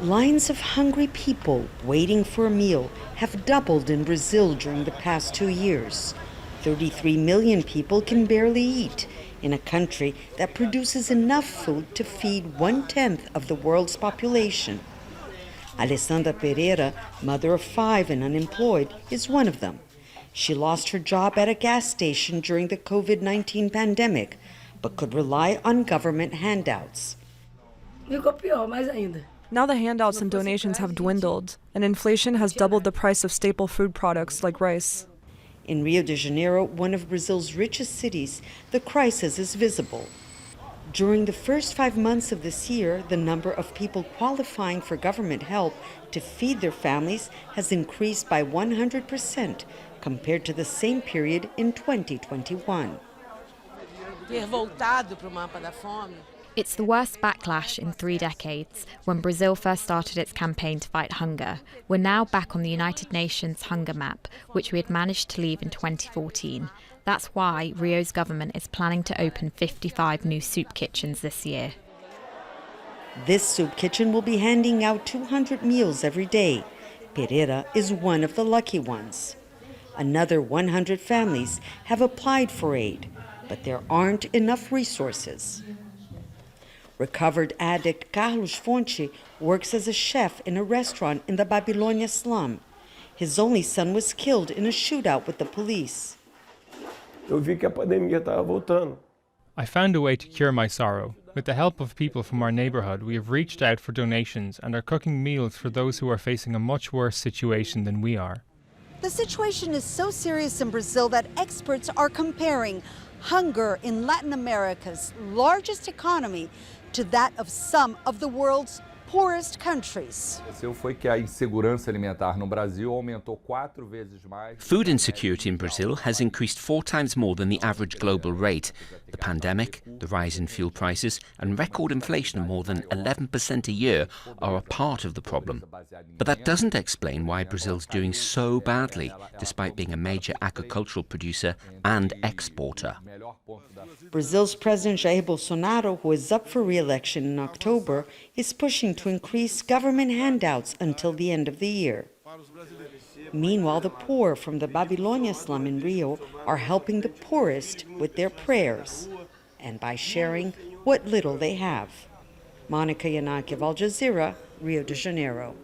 Lines of hungry people waiting for a meal have doubled in Brazil during the past 2 years. 33 million people can barely eat in a country that produces enough food to feed 1/10 of the world's population. Alessandra Pereira, mother of 5 and unemployed, is one of them. She lost her job at a gas station during the COVID-19 pandemic, but could rely on government handouts. Ficou pior, mais ainda. Now the handouts and donations have dwindled, and inflation has doubled the price of staple food products like rice. In Rio de Janeiro, one of Brazil's richest cities, the crisis is visible. During the first 5 months of this year, the number of people qualifying for government help to feed their families has increased by 100% compared to the same period in 2021. It's the worst backlash in 3 decades. When Brazil first started its campaign to fight hunger, we're now back on the United Nations hunger map, which we had managed to leave in 2014. That's why Rio's government is planning to open 55 new soup kitchens this year. This soup kitchen will be handing out 200 meals every day. Pereira is one of the lucky ones. Another 100 families have applied for aid, but there aren't enough resources. Recovered addict Carlos Fonte works as a chef in a restaurant in the Babilônia slum. His only son was killed in a shootout with the police. I found a way to cure my sorrow. With the help of people from our neighbourhood, we have reached out for donations and are cooking meals for those who are facing a much worse situation than we are. The situation is so serious in Brazil that experts are comparing hunger in Latin America's largest economy to that of some of the world's poorest countries. Food insecurity in Brazil has increased 4 times more than the average global rate. The pandemic, the rise in fuel prices, and record inflation of more than 11% a year are a part of the problem. But that doesn't explain why Brazil's doing so badly, despite being a major agricultural producer and exporter. Brazil's President Jair Bolsonaro, who is up for re-election in October, is pushing to increase government handouts until the end of the year. Meanwhile, the poor from the Babilônia slum in Rio are helping the poorest with their prayers and by sharing what little they have. Monica Yanaki of Al Jazeera, Rio de Janeiro.